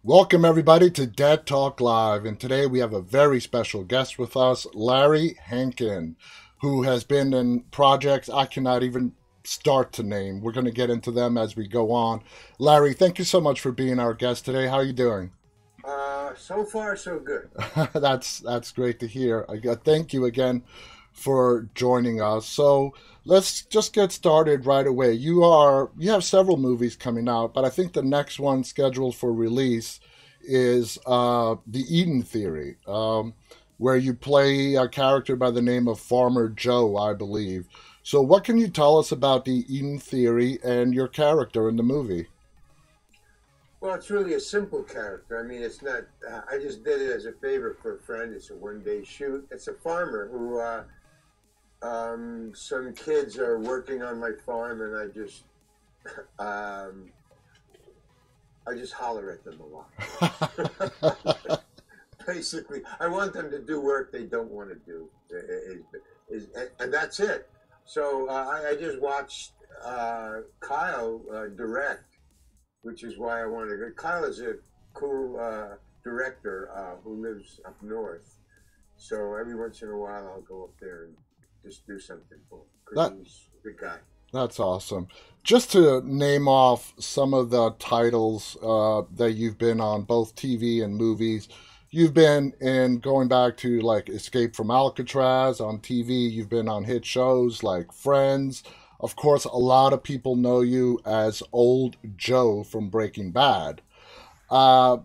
Welcome, everybody, to Dead Talk Live. And today we have a very special guest with us, Larry Hankin, who has been in projects I cannot even start to name. We're going to get into them as we go on. Larry, thank you so much for being our guest today. How are you doing? So far so good. That's great to hear. Thank you again for joining us. So let's just get started right away. You have several movies coming out, but I think the next one scheduled for release is The Eden Theory, where you play a character by the name of Farmer Joe, I believe. So what can you tell us about The Eden Theory and your character in the movie? Well, it's really a simple character. I mean, it's not. I just did it as a favor for a friend. It's a one-day shoot. It's a farmer who some kids are working on my farm, and um, I just holler at them a lot. Basically, I want them to do work they don't want to do, and that's it. So I just watched Kyle direct, which is why I wanted to. Kyle is a cool director who lives up north. So every once in a while, I'll go up there and just do something for him because That he's a good guy. That's awesome. Just to name off some of the titles that you've been on, both TV and movies. You've been in going back to like Escape from Alcatraz on TV. You've been on hit shows like Friends. Of course, a lot of people know you as Old Joe from Breaking Bad.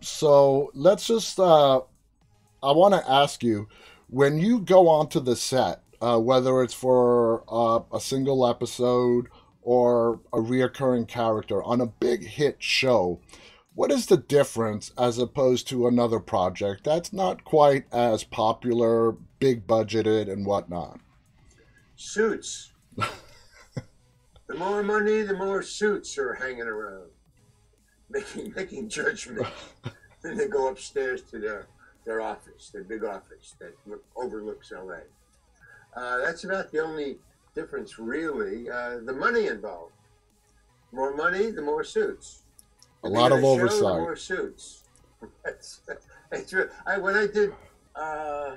So let's just I want to ask you, when you go onto the set, whether it's for a single episode or a reoccurring character on a big hit show, what is the difference as opposed to another project that's not quite as popular, big budgeted, and whatnot? Suits. The more money, the more suits are hanging around, making judgments. Then they go upstairs to their office, their big office that overlooks LA. That's about the only difference, really. The money involved. More money, the more suits. A The lot bigger of the show, the oversight. more suits. that's, that's real. When I did, uh,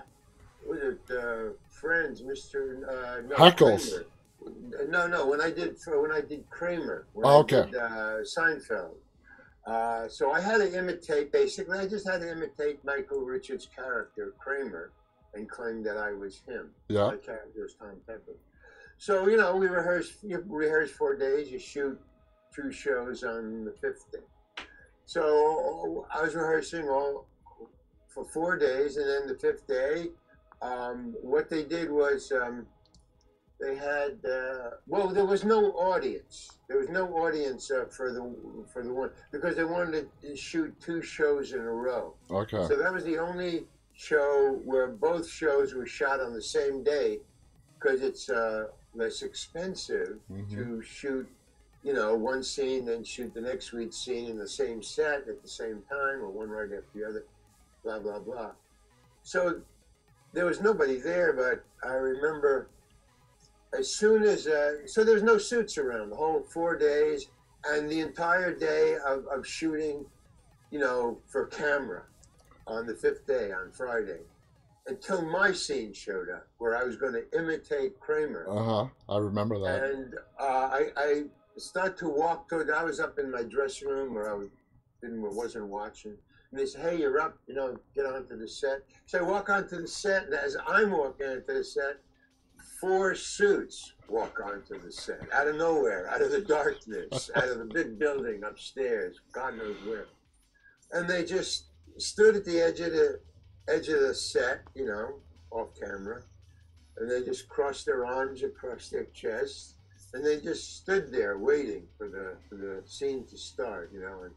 what was it, Friends, Mr. No, Heckles. Kramer. No. When I did Kramer, when Oh, I okay. did Seinfeld. So I had to imitate. Basically, I just had to imitate Michael Richards' character Kramer, and claim that I was him. Yeah. My character was Tom Pepper. So we rehearse. You rehearse 4 days. You shoot two shows on the fifth day. So I was rehearsing all for 4 days, and then the fifth day, what they did was they had well, there was no audience. There was no audience for the one because they wanted to shoot two shows in a row. Okay. So that was the only show where both shows were shot on the same day because it's less expensive Hmm. to shoot, one scene, then shoot the next week's scene in the same set at the same time, or one right after the other, blah blah blah. So there was nobody there, but I remember as soon as so there was no suits around the whole 4 days and the entire day of shooting, for camera on the fifth day on Friday until my scene showed up where I was going to imitate Kramer. Uh huh. I remember that. And I started to walk toward. I was up in my dressing room where wasn't watching. And they said, "Hey, you're up. Get onto the set." So I walk onto the set, and as I'm walking onto the set, four suits walk onto the set out of nowhere, out of the darkness, out of the big building upstairs, God knows where. And they just stood at the edge of the set, off camera, and they just crossed their arms across their chests, and they just stood there waiting for the scene to start, and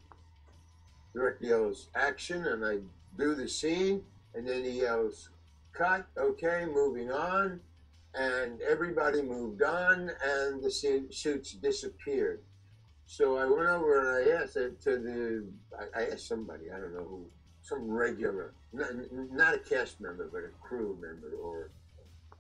director yells action, and I do the scene, and then he yells cut, okay, moving on, and everybody moved on, and the suits disappeared. So I went over and I asked it to I asked somebody, I don't know who, some regular, not a cast member, but a crew member or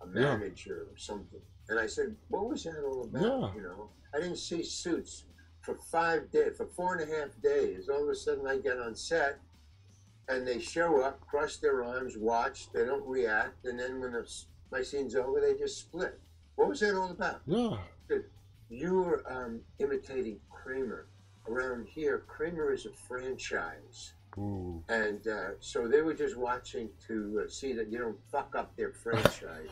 a Yeah. manager or something. And I said, what was that all about? Yeah. I didn't see suits for 5 days, for 4.5 days. All of a sudden I get on set and they show up, cross their arms, watch. They don't react, and then when my scene's over, they just split. What was that all about? Yeah. You were imitating Kramer. Around here, Kramer is a franchise. Ooh. And so they were just watching to see that you don't fuck up their franchise.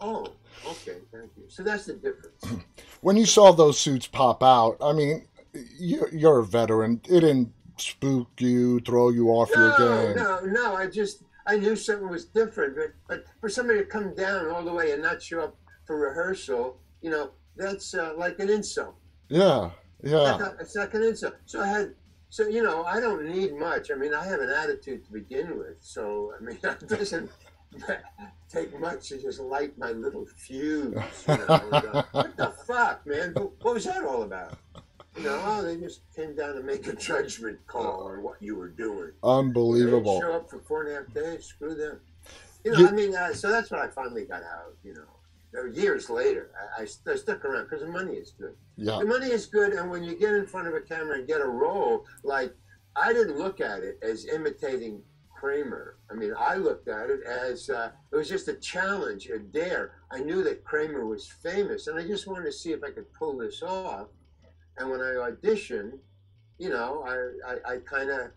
Oh, okay, thank you. So that's the difference. When you saw those suits pop out, I mean, you're a veteran. It didn't spook you, throw you off your No, game. no, no. I knew something was different, but for somebody to come down all the way and not show up for rehearsal, that's like an insult. Yeah, yeah. It's like an insult. So I don't need much. I mean, I have an attitude to begin with. So, I mean, it doesn't take much to just light my little fuse. What the fuck, man? What was that all about? They just came down to make a judgment call on what you were doing. Unbelievable. They show up for 4.5 days. Screw them. So that's what I finally got out. Years later, I stuck around because the money is good. Yeah. The money is good, and when you get in front of a camera and get a role, like I didn't look at it as imitating Kramer. I mean, I looked at it as it was just a challenge, a dare. I knew that Kramer was famous, and I just wanted to see if I could pull this off. And when I auditioned, I kind of,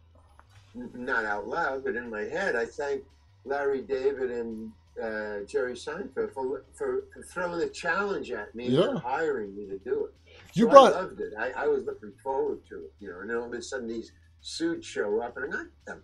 not out loud, but in my head, I thanked Larry David and Jerry Seinfeld for throwing the challenge at me and hiring me to do it. So I loved it. I was looking forward to it, and then all of a sudden these suits show up, and I'm not them.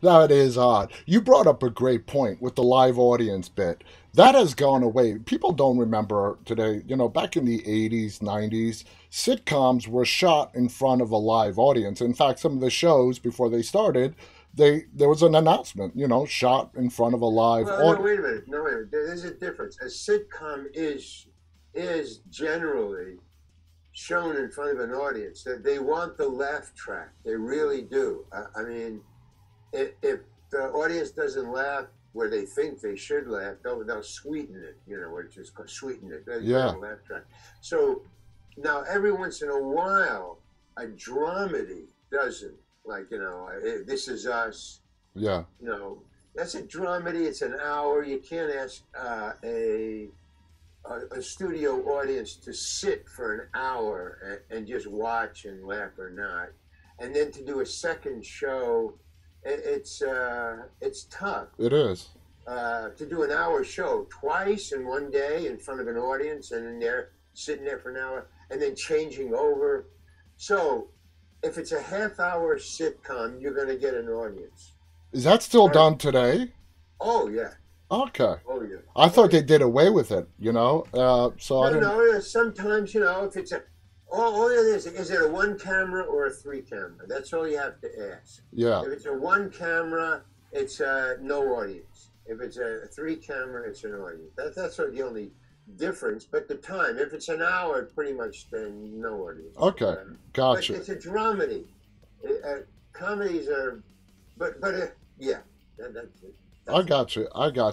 That is odd. You brought up a great point with the live audience bit. That has gone away. People don't remember today, back in the 80s, 90s, sitcoms were shot in front of a live audience. In fact, some of the shows before they started, there was an announcement, shot in front of a live audience. No, wait a minute. No, wait a minute. There's a difference. A sitcom is generally shown in front of an audience. They want the laugh track. They really do. I mean, if the audience doesn't laugh where they think they should laugh, they'll sweeten it, which is called sweeten it. Yeah. Laugh track. So now every once in a while, a dramedy doesn't. Like, This Is Us. Yeah. That's a dramedy. It's an hour. You can't ask a studio audience to sit for an hour and just watch and laugh or not. And then to do a second show, it's tough. It is. To do an hour show twice in one day in front of an audience and then they're sitting there for an hour and then changing over. So if it's a half-hour sitcom, you're going to get an audience. Is that still done today? Oh, yeah. Okay. Oh, yeah. I thought they did away with it, so I didn't... No, sometimes, if it's all it is it a one camera or a three camera? That's all you have to ask. Yeah. If it's a one camera, it's no audience. If it's a three camera, it's an audience. That's sort of the only difference. But the time, if it's an hour, pretty much then no audience. Okay, gotcha. But it's a dramedy. Comedies are, yeah, that's it. I got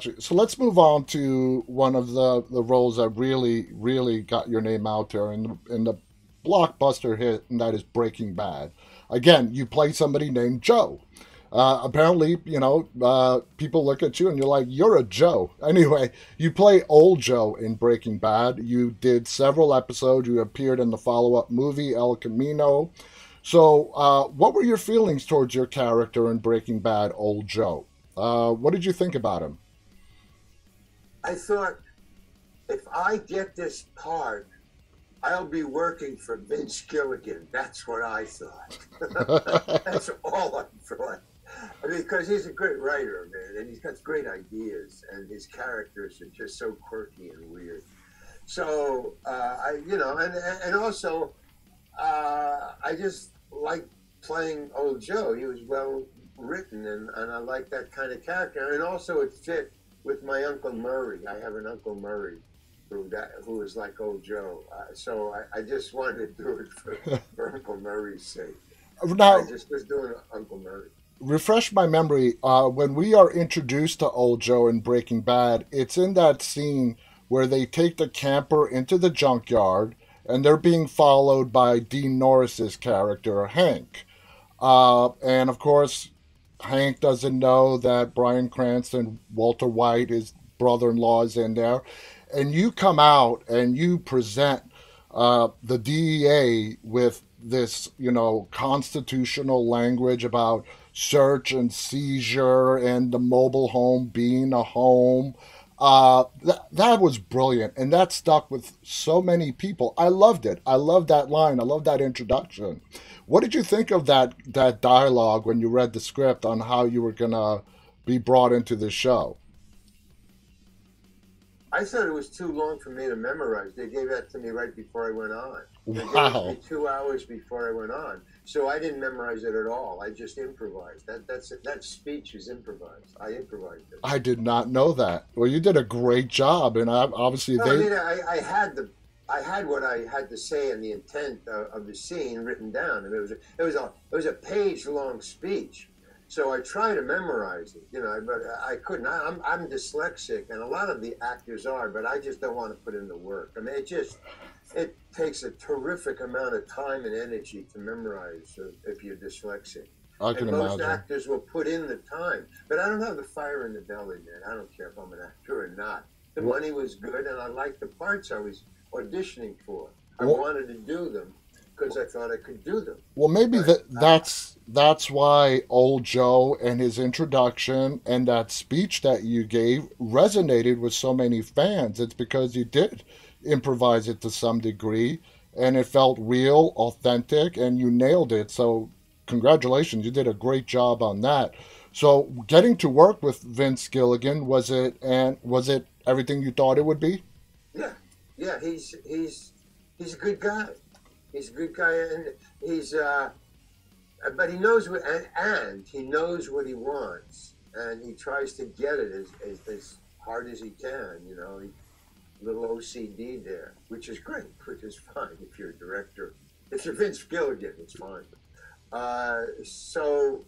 you. So let's move on to one of the roles that really, really got your name out there in the blockbuster hit, and that is Breaking Bad. Again, you play somebody named Joe. Apparently, people look at you and you're like, you're a Joe. Anyway, you play Old Joe in Breaking Bad. You did several episodes. You appeared in the follow-up movie, El Camino. So what were your feelings towards your character in Breaking Bad, Old Joe? What did you think about him? I thought, if I get this part, I'll be working for Vince Gilligan. That's what I thought. That's all I thought. I mean, because he's a great writer, man, and he's got great ideas, and his characters are just so quirky and weird. So, and also, I just like playing Old Joe. He was well written, and I like that kind of character. And also, it fit with my Uncle Murray. I have an Uncle Murray who is like Old Joe. So I just wanted to do it for Uncle Murray's sake. Now, I just was doing Uncle Murray. Refresh my memory. When we are introduced to Old Joe in Breaking Bad, it's in that scene where they take the camper into the junkyard and they're being followed by Dean Norris's character, Hank. And of course, Hank doesn't know that Bryan Cranston, Walter White, his brother-in-law, is in there, and you come out and you present the DEA with this, constitutional language about search and seizure and the mobile home being a home. That was brilliant, and that stuck with so many people. I loved it. I loved that line. I loved that introduction. What did you think of that dialogue when you read the script on how you were gonna be brought into the show? I thought it was too long for me to memorize. They gave that to me right before I went on. They gave it to me Wow, 2 hours before I went on, so I didn't memorize it at all. I just improvised. That speech is improvised. I improvised it. I did not know that. Well, you did a great job, and obviously No, I they. mean I had what I had to say and the intent of the scene written down, and it was a page long speech. So I try to memorize it, but I couldn't. I'm dyslexic, and a lot of the actors are, but I just don't want to put in the work. I mean, it takes a terrific amount of time and energy to memorize if you're dyslexic. I can And most imagine. actors will put in the time, but I don't have the fire in the belly, man. I don't care if I'm an actor or not. The Well, money was good, and I liked the parts I was auditioning for. I well, wanted to do them because I thought I could do them. well, maybe But that's why old Joe and his introduction and that speech that you gave resonated with so many fans. It's because you did improvise it to some degree, and it felt real, authentic, and you nailed it. So, congratulations, you did a great job on that. So, getting to work with Vince Gilligan, was it everything you thought it would be? yeah, yeah, he's a good guy. He's a good guy, and but he knows and he knows what he wants, and he tries to get it as hard as he can. Little OCD there, which is great, which is fine if you're a director. If you're Vince Gilligan, it's fine. So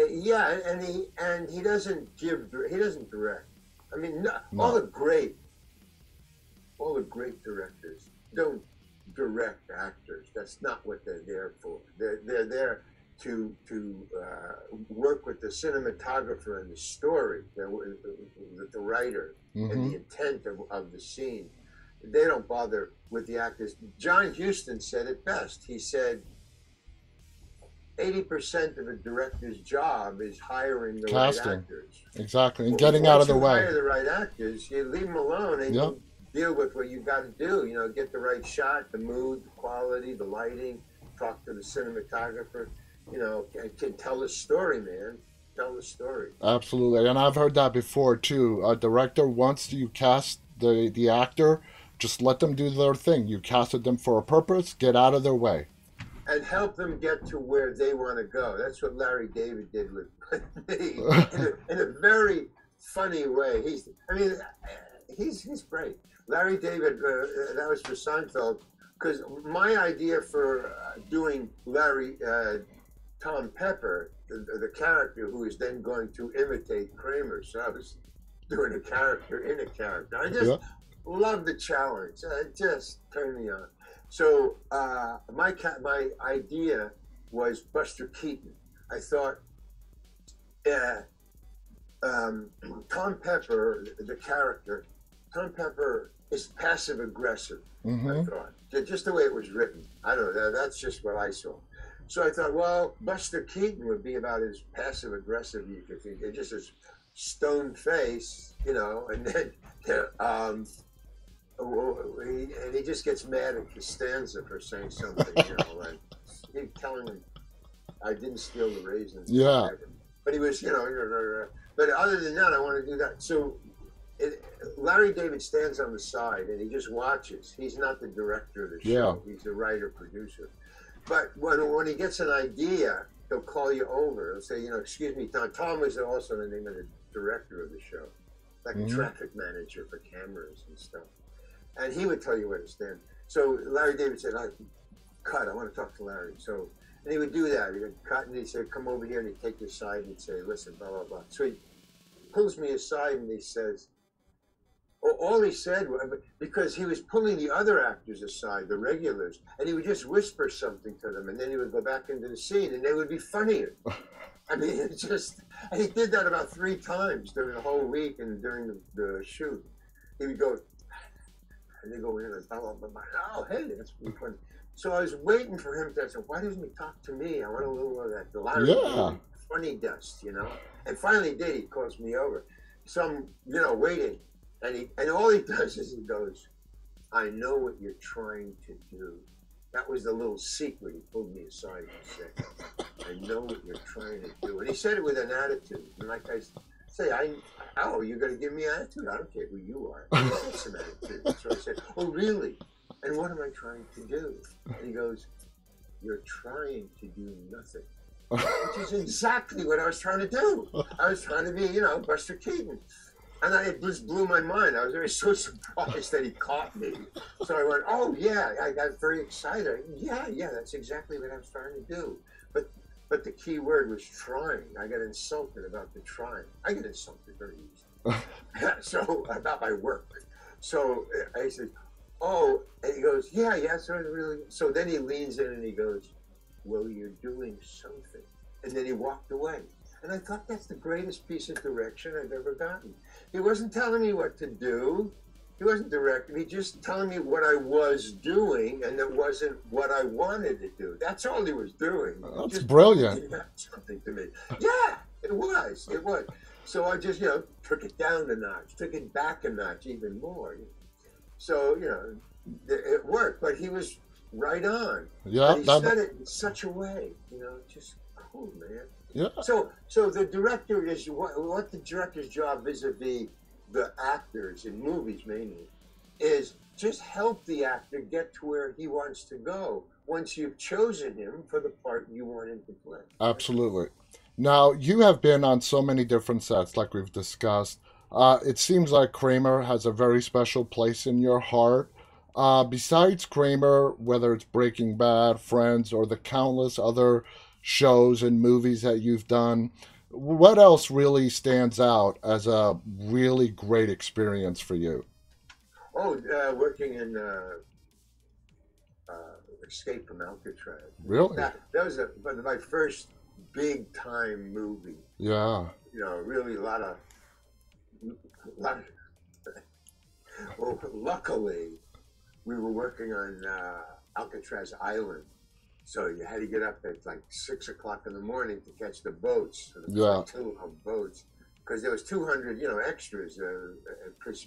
yeah, and he doesn't direct. I mean, no, No. all the great directors don't direct actors. That's not what they're there for. They're there to work with the cinematographer and the story, the writer and Mm-hmm. the intent of the scene. They don't bother with the actors. John Huston said it best. He said 80% of a director's job is hiring the right Casting. actors. Exactly. And getting out of Once the you way. hire the right actors, you leave them alone and Yep. you deal with what you've got to do. Get the right shot, the mood, the quality, the lighting, talk to the cinematographer, and can tell the story, man. Tell the story. Absolutely, and I've heard that before too. A director, once you cast the actor, just let them do their thing. You casted them for a purpose. Get out of their way. And help them get to where they want to go. That's what Larry David did with me in a very funny way. He's great. Larry David, that was for Seinfeld, because my idea for doing Tom Pepper, the character who is then going to imitate Kramer. So I was doing a character in a character. I just Yeah. love the challenge. It just turned me on. So my idea was Buster Keaton. I thought uh, Tom Pepper, the character, Tom Pepper is passive aggressive. I Mm-hmm. thought just the way it was written. I don't know. That's just what I saw. So I thought, well, Buster Keaton would be about as passive aggressive you could think. Just his stone face, and then um, he just gets mad at Costanza for saying something, like he telling him I didn't steal the raisins, Yeah. but he was, but other than that, I want to do that. So Larry David stands on the side and he just watches. He's not the director of the Yeah. show. He's the writer producer. But when he gets an idea, he'll call you over. He'll say, excuse me, Tom. Tom was also the name of the director of the show, like a Mm-hmm. traffic manager for cameras and stuff. And he would tell you where to stand. So Larry David said, cut, I want to talk to Larry. So, and he would do that. He would cut and he'd say, come over here, and he'd take you aside and he'd say, listen, blah, blah, blah. So he pulls me aside and he says, All he said was, because he was pulling the other actors aside, the regulars, and he would just whisper something to them, and then he would go back into the scene, and they would be funnier. I mean, it's just, and he did that about 3 times during the whole week and during the shoot. He would go, and they go in and blah, blah, blah, blah. Oh, hey, that's really funny. So I was waiting for him to say, why doesn't he talk to me? I want a little of that Larry Yeah. funny dust, And finally he did. He calls me over. So I'm, waiting. And all he does is he goes, I know what you're trying to do. That was the little secret. He pulled me aside and said, I know what you're trying to do. And he said it with an attitude. And like I say, you're going to give me attitude? I don't care who you are. I get some attitude. So I said, oh, really? And what am I trying to do? And he goes, you're trying to do nothing. Which is exactly what I was trying to do. I was trying to be, Buster Keaton. And it just blew my mind. I was so surprised that he caught me. So I went, oh, yeah. I got very excited. Yeah, that's exactly what I was trying to do. But the key word was trying. I got insulted about the trying. I get insulted very easily. So, about my work. So I said, oh, and he goes, yeah, so really. So then he leans in and he goes, well, you're doing something. And then he walked away. And I thought that's the greatest piece of direction I've ever gotten. He wasn't telling me what to do. He wasn't directing me, just telling me what I was doing, and it wasn't what I wanted to do. That's all he was doing. That's just brilliant. Something to me. Yeah, it was. So I just, took it down a notch, took it back a notch even more. So, it worked, but he was right on. Yeah. But he said it in such a way, just cool, man. Yeah. So the director is what the director's job vis-a-vis the actors in movies mainly is just help the actor get to where he wants to go once you've chosen him for the part you want him to play. Absolutely. Now, you have been on so many different sets, like we've discussed. It seems like Kramer has a very special place in your heart. Besides Kramer, whether it's Breaking Bad, Friends, or the countless other shows and movies that you've done, what else really stands out as a really great experience for you? Oh, working in Escape from Alcatraz. Really? That was my first big time movie. Yeah. Really a lot of well, luckily we were working on Alcatraz Island. So you had to get up at like 6 o'clock in the morning to catch the boats. So Yeah. Two boats, because there was 200, extras,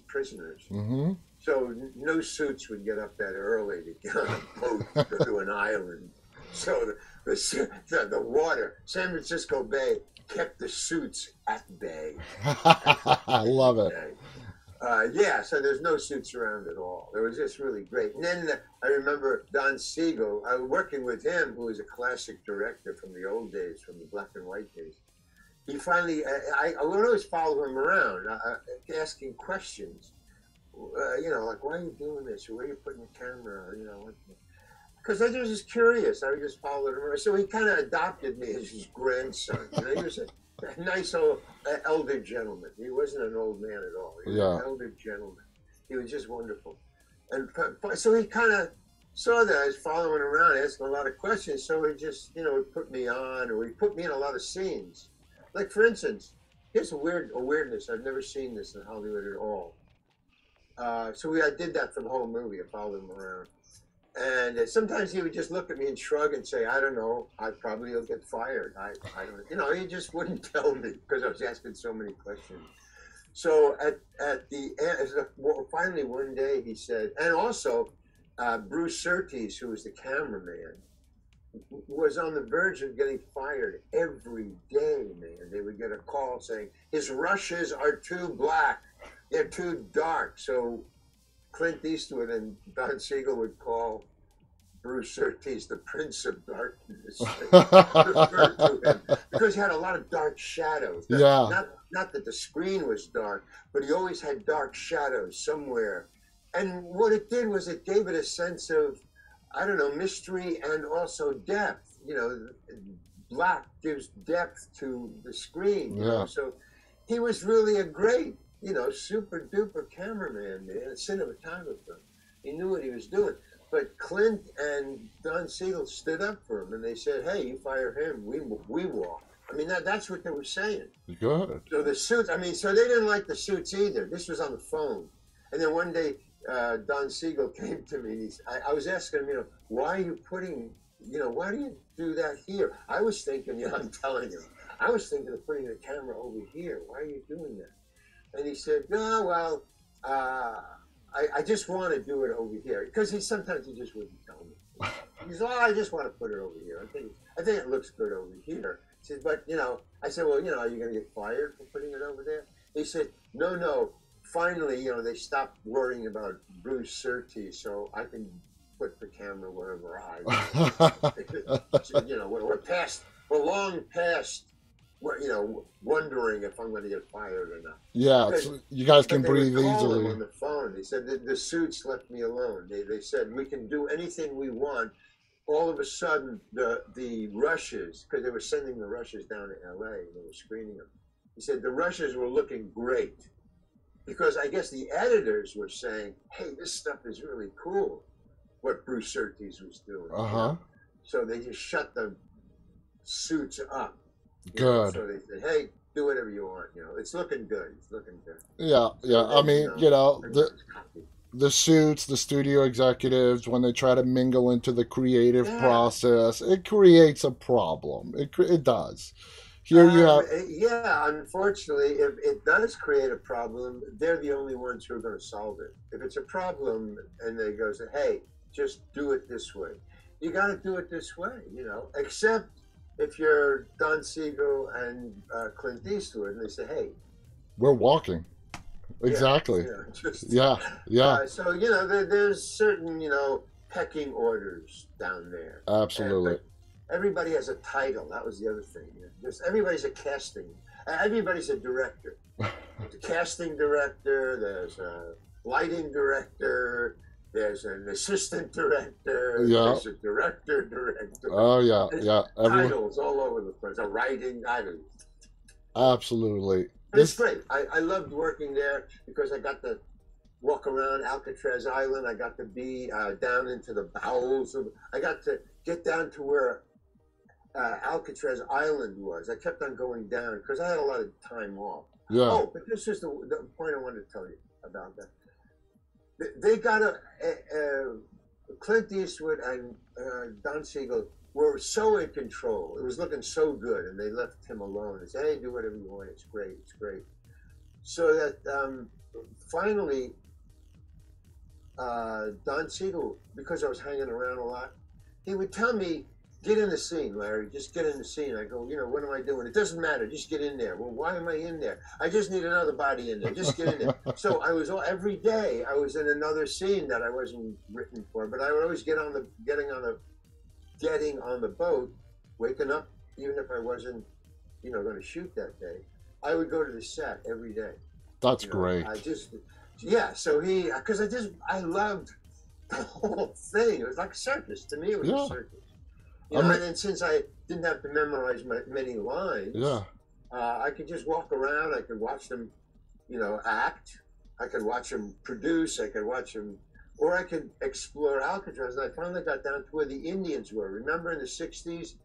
prisoners. Mm-hmm. So no suits would get up that early to get on a boat to go to an island. So the water, San Francisco Bay, kept the suits at bay. I love it. So there's no suits around at all. It was just really great. And then I remember Don Siegel, I was working with him, who was a classic director from the old days, from the black and white days. He finally, I would always follow him around, asking questions. Like, why are you doing this? Or where are you putting the camera? Because I was just curious. I would just follow him around. So he kind of adopted me as his grandson. He was a nice old elder gentleman. He wasn't an old man at all. He was an elder gentleman. He was just wonderful. And so he kind of saw that I was following around, asking a lot of questions. So he just, would put me on, or he put me in a lot of scenes. Like, for instance, here's a weirdness. I've never seen this in Hollywood at all. So I did that for the whole movie. I followed him around. And sometimes he would just look at me and shrug and say, I don't know, I probably will get fired. I don't, he just wouldn't tell me because I was asking so many questions. So at the end, finally one day he said, and also Bruce Surtees, who was the cameraman, was on the verge of getting fired every day, man. They would get a call saying, his rushes are too black, they're too dark. So Clint Eastwood and Don Siegel would call Bruce Surtees the Prince of Darkness, refer to him, because he had a lot of dark shadows. Not that the screen was dark, but he always had dark shadows somewhere. And what it did was it gave it a sense of, I don't know, mystery and also depth. Black gives depth to the screen. So he was really a great super duper cameraman, man, a cinematographer. He knew what he was doing. But Clint and Don Siegel stood up for him, and they said, "Hey, you fire him, we walk." I mean, that's what they were saying. Good. So the suits, I mean, so they didn't like the suits either. This was on the phone. And then one day, Don Siegel came to me. And I was asking him, why are you putting, why do you do that here? I was thinking, I'm telling him, I was thinking of putting the camera over here. Why are you doing that? And he said, no, well, I just want to do it over here. Because sometimes he just wouldn't tell me. He said, oh, I just want to put it over here. I think it looks good over here. He said, but, I said, well, are you going to get fired for putting it over there? He said, no. Finally, they stopped worrying about Bruce Surtees, so I can put the camera wherever I want. We're long past, wondering if I'm going to get fired or not. Yeah, you guys can breathe easily. easily. On the phone, they said the suits left me alone. They said we can do anything we want. All of a sudden, the rushes, because they were sending the rushes down to L.A. and they were screening them. He said the rushes were looking great. Because I guess the editors were saying, hey, this stuff is really cool, what Bruce Surtees was doing. Uh-huh. So they just shut the suits up. Good. So they said, hey, do whatever you want. It's looking good. It's looking good. Yeah. So I mean, the suits, the studio executives, when they try to mingle into the creative process, it creates a problem. It does. Here you have. Yeah, unfortunately, if it does create a problem, they're the only ones who are going to solve it. If it's a problem and they go, say, hey, just do it this way. You got to do it this way, except if you're Don Siegel and Clint Eastwood and they say, hey, we're walking. Exactly. Yeah. So, there's certain, pecking orders down there. Absolutely. Everybody has a title. That was the other thing. Everybody's a casting. Everybody's a director. There's a casting director. There's a lighting director. There's an assistant director. Yeah. There's a director. Oh yeah, yeah. Titles all over the place. A writing. Absolutely. It's great. I loved working there because I got to walk around Alcatraz Island. I got to be down into the bowels of. I got to get down to where Alcatraz Island was. I kept on going down because I had a lot of time off. Yeah. Oh, but this is the point I wanted to tell you about that. They got Clint Eastwood and Don Siegel were so in control. It was looking so good, and they left him alone. They said, hey, do whatever you want. It's great. It's great. So that finally, Don Siegel, because I was hanging around a lot, he would tell me, get in the scene, Larry. Just get in the scene. I go, what am I doing? It doesn't matter. Just get in there. Well, why am I in there? I just need another body in there. Just get in there. So I was every day. I was in another scene that I wasn't written for, but I would always getting on the boat, waking up, even if I wasn't, going to shoot that day. I would go to the set every day. That's great. So because I loved the whole thing. It was like a circus to me. It was a circus. And then since I didn't have to memorize many lines, I could just walk around. I could watch them, act. I could watch them produce. I could watch them, or I could explore Alcatraz. And I finally got down to where the Indians were. Remember in the 60s,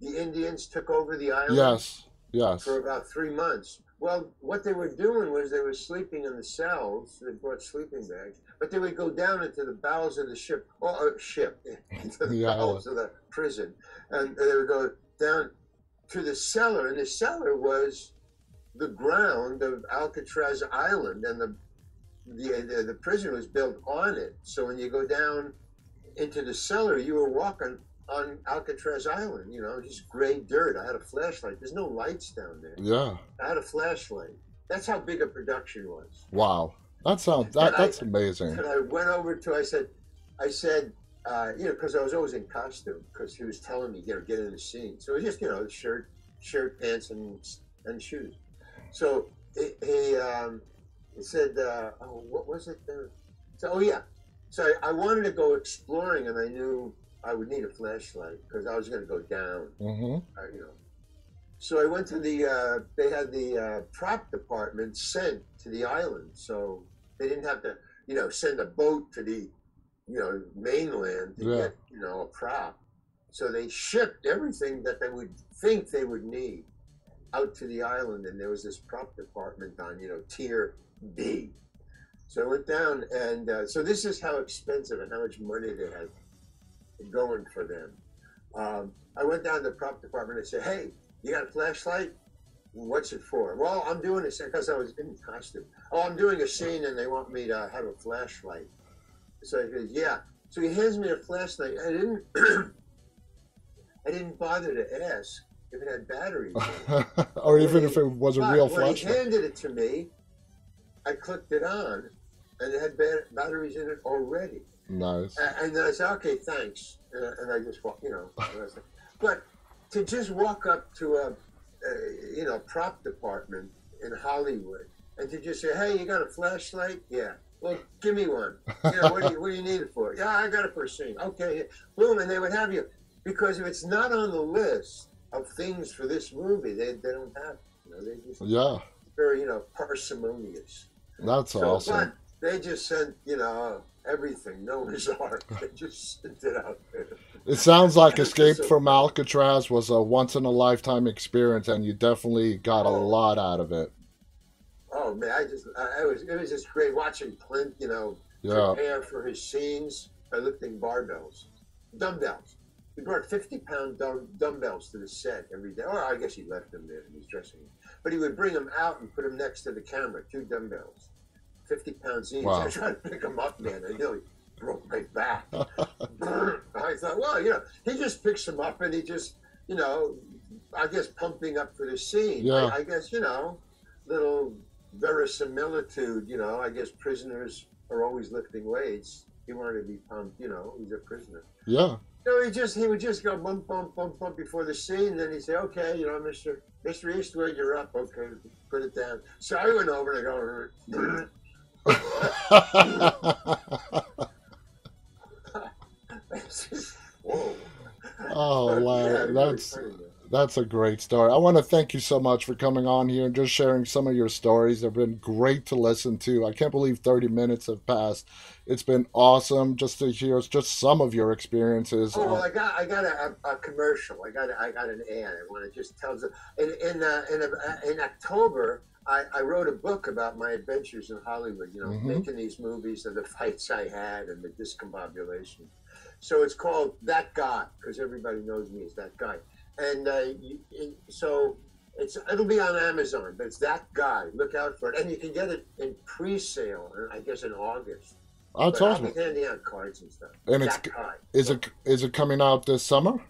the Indians took over the island? Yes. For about 3 months. Well, what they were doing was they were sleeping in the cells. They brought sleeping bags, but they would go down into the bowels of the ship, into the bowels of the prison, and they would go down to the cellar, and the cellar was the ground of Alcatraz Island, and the prison was built on it. So when you go down into the cellar, you were walking on Alcatraz Island, just gray dirt. I had a flashlight. There's no lights down there. Yeah. I had a flashlight. That's how big a production was. Wow. That's amazing. And I went over to, I said, because I was always in costume, because he was telling me, get in the scene. So it was just, shirt, pants, and shoes. So he said, what was it? So I wanted to go exploring, and I knew I would need a flashlight because I was going to go down. Mm-hmm. So I went to they had the prop department sent to the island. So they didn't have to, send a boat to the, mainland to Yeah. get, a prop. So they shipped everything that they would think they would need out to the island. And there was this prop department on, tier B. So I went down, and so this is how expensive and how much money they had going for them. I went down to the prop department and said, "Hey, you got a flashlight? What's it for?" "Well, I'm doing this because I was in costume. Oh, I'm doing a scene and they want me to have a flashlight." So he goes, "Yeah." So he hands me a flashlight. I didn't, I didn't bother to ask if it had batteries in it. Or even if it was a real But when he flashlight. handed it to me, I clicked it on, and it had batteries in it already. Nice. And then I said, "Okay, thanks," and I just walked, But to just walk up to prop department in Hollywood and to just say, "Hey, you got a flashlight?" "Yeah." "Well, give me one." "Yeah, what do you need it for?" "Yeah, I got it for a scene." "Okay." Boom, and they would have you, because if it's not on the list of things for this movie, they don't have it. They just Yeah, very, parsimonious. that's So, awesome. but they just sent, everything, Noah's Ark. They just sent it out there. It sounds like It was just Escape so from funny. Alcatraz was a once in a lifetime experience, and you definitely got a Oh, lot out of it. oh man, it was just great watching Clint, Yeah. prepare for his scenes by lifting dumbbells. He brought 50-pound dumbbells to the set every day. Or I guess he left them there in his dressing room. But he would bring them out and put them next to the camera, two dumbbells, 50 pounds each. I Wow. tried to pick them up, man. I nearly broke my back. I thought, well, he just picks them up and he just, you know, I guess pumping up for the scene. Yeah. I guess, little verisimilitude, I guess prisoners are always lifting weights. He wanted to be pumped, he's a prisoner. Yeah. So he would just go bump, bump, bump, bump before the scene. And then he'd say, "Okay, Mr. Eastwood, you're up. Okay, put it down." So I went over and I go, "Whoa." Oh, But yeah, Larry, it was really funny, man. that's a great story. I want to thank you so much for coming on here and just sharing some of your stories. They've been great to listen to. I can't believe 30 minutes have passed. It's been awesome just to hear just some of your experiences. Oh well, I got a commercial. I got an ad. I want to just tell them in October. I wrote a book about my adventures in Hollywood. Hmm. Making these movies and the fights I had and the discombobulation. So it's called That Guy, because everybody knows me as that guy. And so it'll be on Amazon, but it's That Guy. Look out for it, and you can get it in pre-sale. I guess in August. That's But I'll awesome. be handing out cards and stuff. And it's That Guy. is So, it coming out this summer?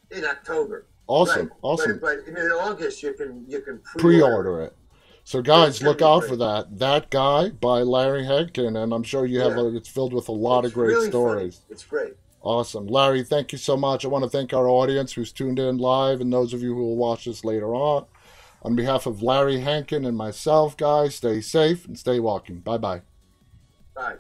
in October. Right. Awesome, awesome. But in August you can pre-order it. Pre-order it. So Yeah, it's guys, gonna look be out for great. that. That Guy by Larry Hankin, and I'm sure you have Yeah, it's filled with a lot of it's great really funny. stories. It's great. Awesome. Larry, thank you so much. I want to thank our audience who's tuned in live and those of you who will watch this later on. On behalf of Larry Hankin and myself, guys, stay safe and stay walking. Bye bye. Bye.